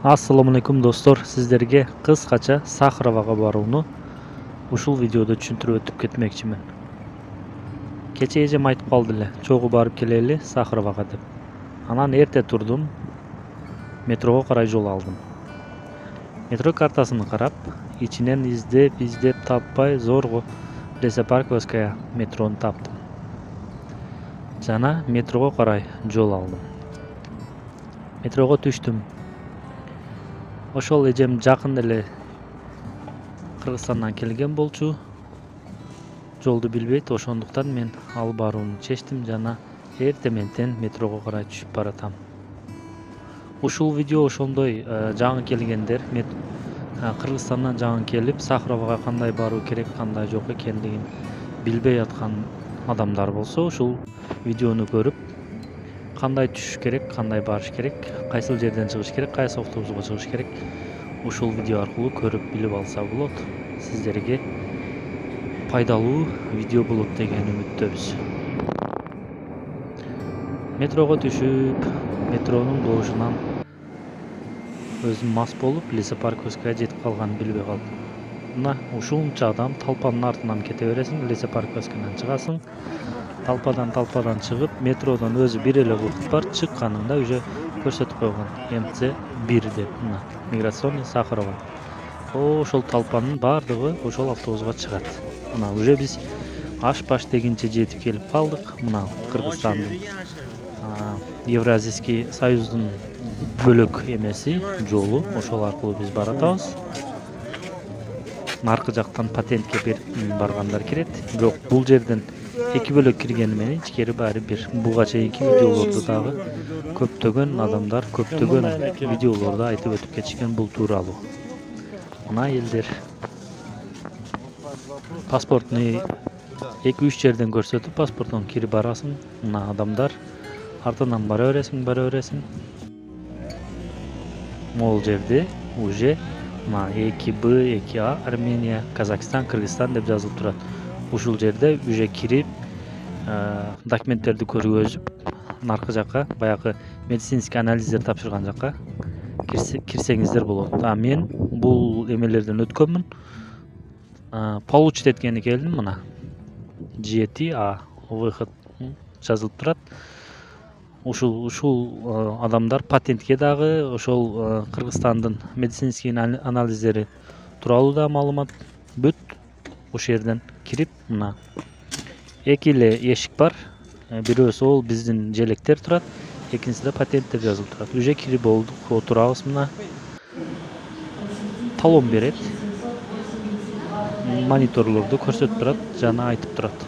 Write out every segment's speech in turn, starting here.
Assalamu alaikum dostlar, sizlerge kıskaça Sakharovaga barууну ушул видеодо түшүндүрүп өтүп кетмекчимин. Кече эжем айтып калды эле, чогуу барып келели Sakharovaga деп. Анан эрте турдум, метрого карай жол алдым. Метро картасын карап, ичинен издеп таппай зорго Лесопарковская метрону таптым. Жана метрого карай жол алдым. Метрого түштүм. Ошол эжем жакын эле Кыргызстандан келген болчу. Жолду билбейт, ошондуктан мен ал барууну чечтим жана эрте менен метрого карай түшүп баратам. Ушул видео ошондой жаңы келгендер, Кыргызстандан жаңы келип Sakharovaga кандай баруу керек, кандай жок экендигин билбей аткан адамдар болсо, ушул видеону көрүп, кандай түшүш керек, кандай барыш керек, кайсыл жерден чыгыш керек, кайсы автобусга чыгыш керек, ушул видео аркылуу көрүп билип алса болот. Сиздерге пайдалуу видео болот деген үмүттөбүз. Метрого түшүп, метронун добушунан өзүм мас болуп, Лесопарковская жетип калганын билбей калдым. Мына ушунча адам толпанын артынан кете бересиң, Лесопарковскаядан чыгасың. Толпадан чыгып, метродон өзү бир эле убакыт бар, чыкканыңда уже көрсөтүп койгон МЦ1 деп, мына миграционный Sakharova. Ошол толпанын баардыгы ошол автобуска чыгат. Мына уже биз аш-баш дегенче жетип келип калдык. Мына Кыргызстандын Евразийский союздун бөлөк эмеси, жолу, ошол аркылуу биз баратабыз. Аркы жактан патентке баргандар кирет. Бирок бул жерден эки бөлөк киргени менен ичкери баары бир. Буга чейинки видеолордо дагы көптөгөн адамдар, көптөгөн видеолордо айтып өтүп кетишкен бул тууралуу. Мына элдер паспортну 2-3 жерден көрсөтүп, паспорттон кирип барасың. Мына адамдар артынан бара бересиң. Могул жерде уже мына 2Б, 2А, Армения, Казакстан, Кыргызстан деп жазылып турат. Ушул жерде уже кирип, документтерди көргөзүп, аркы жакка, баягы медицинский анализдер тапшырган жакка кирсеңиздер болот. Мен бул эмелерден өткөнмүн. Получить эткени келдим, мына 7А выход жазылып турат. Ушул адамдар патентке дагы, ошол Кыргызстандын медицинский анализдери тууралуу да маалымат бүт. Ошол жерден кирип, мына эки эле эшик бар. Бирөөсү ол биздин желектер турат, экинчисинде патенттер жазылып турат. Уже кирип болдук, отурабыз. Мына талон берет. Мониторлорду көрсөтүп турат жана айтып турат.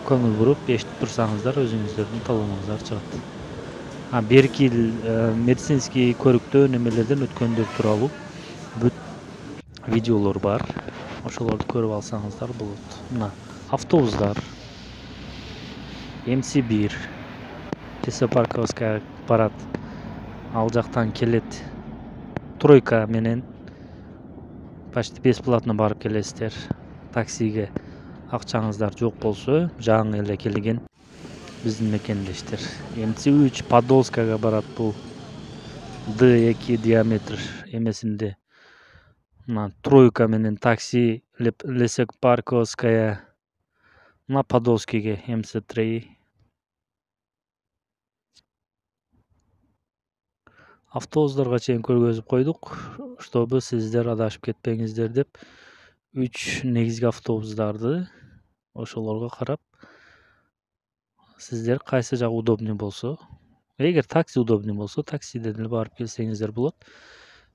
Көңүл буруп эшитип турсаңыздар, өзүңүздөрдүн талонуңуздар чыгат. Берки медицинский көрүктөн эмелерден өткөндөр тууралуу бүт видеолор бар. Ошолорду көрүп алсаңыздар болот. Мына автобустар МЦ1 Лесопарковская барат. Ал жактан келет тройка менен почти бесплатно барып келесиздер. Таксиге акчаңыздар жок болсо, жаңы эле келген биздин мекендештер. МЦ3 Подольскага барат, бул Д2 диаметр эмесинде. Мына тройка менен такси Лесопарковская, мына Подольскийге МЦ3. Автобустарга чейин көргөзүп койдук, чтобы сиздер адашып кетпеңиздер деп. 3 негизги автобустарды ошолорго карап, сиздер кайсы жак удобный болсо, эгер такси удобный болсо, таксиде деле барып келсеңиздер болот.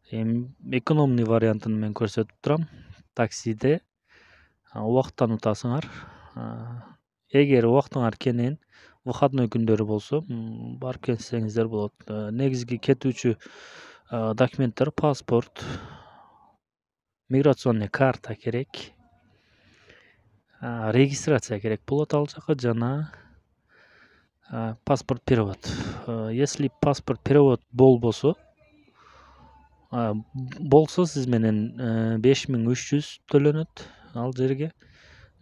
Экономный вариантын мен көрсөтүп турам. Таксиде убакыттан утасыңар. Эгер убактыңар кенен, выходной күндөрү болсо, барып келсеңиздер болот. Негизги кетүүчү документтер паспорт, миграционный карта керек, регистрация керек болот ал жака, жана паспорт перевод. Если паспорт перевод болсо сиз менен 5300 төлөнөт ал жерге,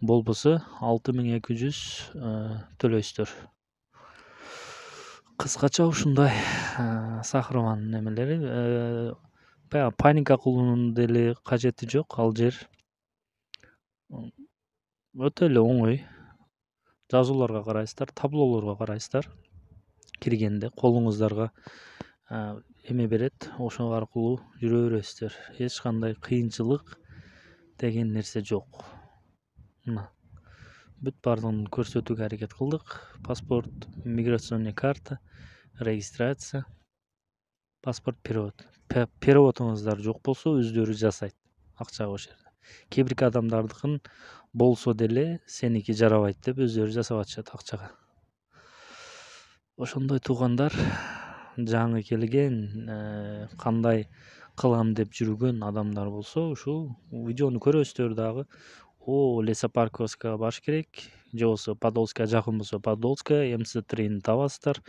болбосо 6200 төлөйсүздөр. Кыскача ушундай Sakharovanын эмелери. баягы паника кылуунун деле кажети жок. Ал жер өтө эле оңой. Жазууларга карайсыздар, таблолорго карайсыздар. Киргенде колуңуздарга эме берет, ошол аркылуу жүрө бересиздер. Эч кандай кыйынчылык деген нерсе жок. Мына бүт баардыгын көрсөтүүгө аракет кылдык. Паспорт, миграционный карта, регистрация, паспорт, перевод. Переводуңуздар жок болсо өздөрү жасайт акча ошол жерде. Кээ бир адамдардыкын болсо деле сеники жарабайт деп өздөрү жасап атышат акчага. Ошондой туугандар, жаңы келген, кандай кылам деп жүргөн адамдар болсо, ушул видеону көрөсүздөр дагы. Лесопарковскага барыш керек, же болбосо Подольская жакын болсо Подольская, МЦ3 табасыздар,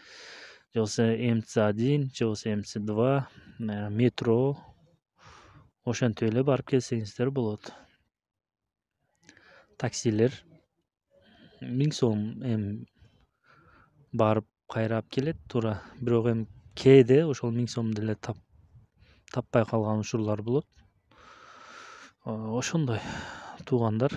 же болбосо МЦ1, же болбосо МЦ2, метро. Ошентип эле барып келсеңиздер болот. Таксилер 1000 сом барып кайрап келет туура. Бирок кээде ошол 1000 сом деле таппай калган учурлар болот. Ошондой туугандар,